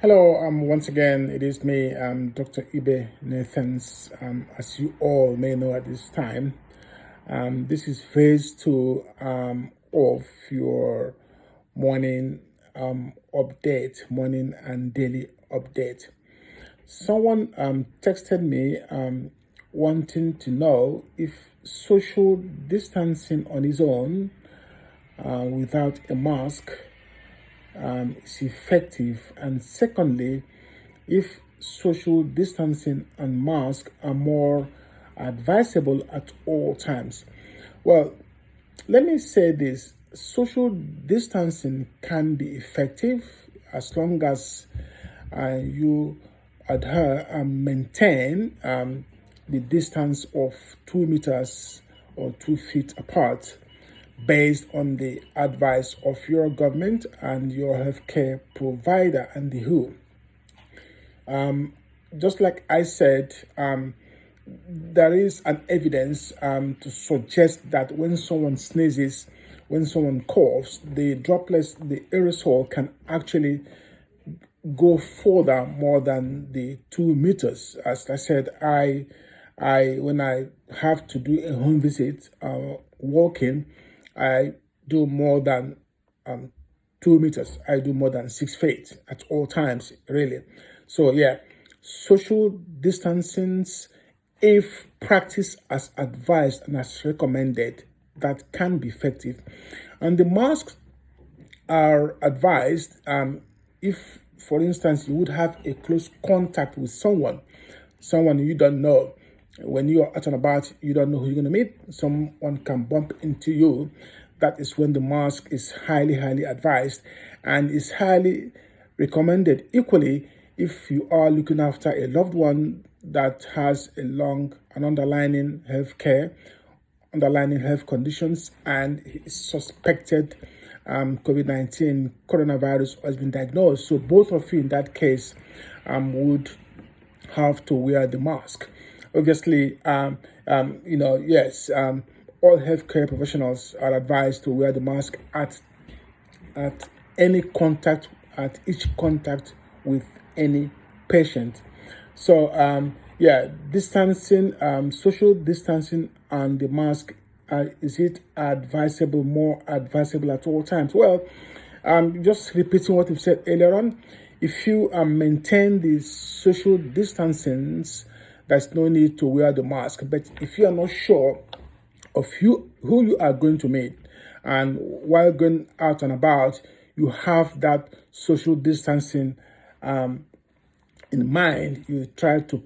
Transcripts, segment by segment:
Hello, once again, it is me, Dr. Ibe Nathans. As you all may know at this time, this is phase two of your morning update, morning and daily update. Someone texted me wanting to know if social distancing on its own without a mask is effective, and secondly, if social distancing and mask are more advisable at all times. Well, let me say this: social distancing can be effective as long as you adhere and maintain the distance of 2 meters or 2 feet apart based on the advice of your government and your healthcare provider and the WHO. Just like I said, there is an evidence to suggest that when someone sneezes, when someone coughs, the droplets, the aerosol can actually go further more than the 2 meters. As I said, I when I have to do a home visit, walking, I do more than 2 meters. I do more than 6 feet at all times, really. So yeah, social distancing, if practiced as advised and as recommended, that can be effective. And the masks are advised if, for instance, you would have a close contact with someone you don't know. When you're out and about, you don't know who you're going to meet. Someone can bump into you. That is when the mask is highly advised and is highly recommended. Equally, if you are looking after a loved one that has an underlying health conditions and is suspected COVID-19 coronavirus has been diagnosed. So both of you in that case would have to wear the mask. Obviously, yes, all healthcare professionals are advised to wear the mask at any contact, at each contact with any patient. So, distancing, social distancing, and the mask, is it more advisable at all times? Well, just repeating what we've said earlier on, if you maintain the social distancing, there's no need to wear the mask. But if you are not sure of who you are going to meet, and while going out and about, you have that social distancing in mind, you try to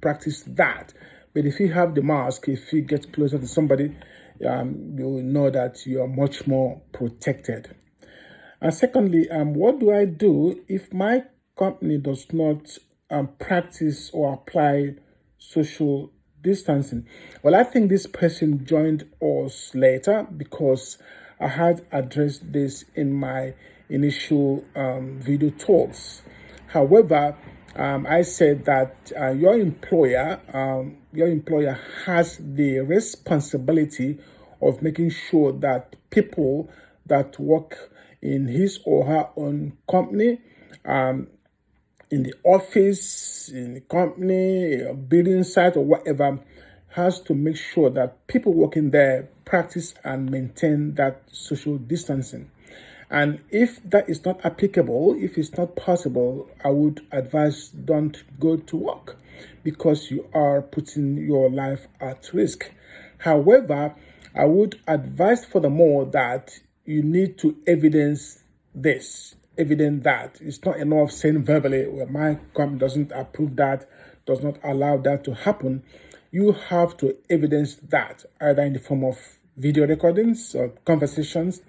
practice that. But if you have the mask, if you get closer to somebody, you will know that you are much more protected. And secondly, what do I do if my company does not practice or apply social distancing? Well, I think this person joined us later because I had addressed this in my initial video talks. However, I said that your employer has the responsibility of making sure that people that work in his or her own company, in the office, in the company, building site, or whatever, has to make sure that people working there practice and maintain that social distancing. And if that is not applicable, if it's not possible, I would advise don't go to work because you are putting your life at risk. However, I would advise furthermore that you need to evidence that. It's not enough saying verbally, well, my company doesn't approve that, does not allow that to happen. You have to evidence that either in the form of video recordings or conversations,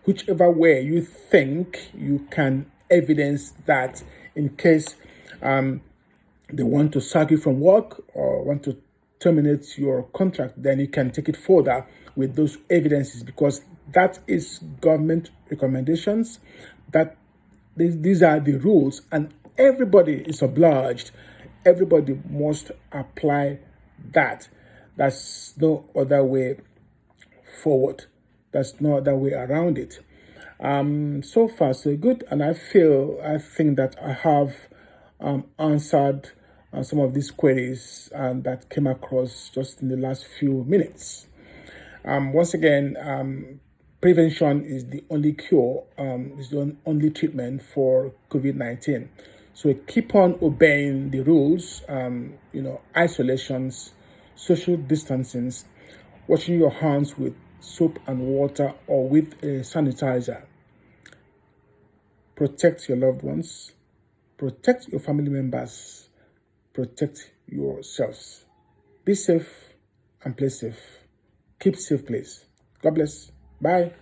whichever way you think you can evidence that, in case they want to sack you from work or want to terminate your contract, then you can take it further with those evidences, because that is government recommendations, that these are the rules, and everybody is obliged. Everybody must apply that. That's no other way forward. That's no other way around it. So far so good, and I think that I have answered some of these queries that came across just in the last few minutes. Once again, prevention is the only cure, is the only treatment for COVID-19. So keep on obeying the rules, isolations, social distancing, washing your hands with soap and water or with a sanitizer. Protect your loved ones, protect your family members, protect yourselves. Be safe and play safe. Keep safe, please. God bless. Bye.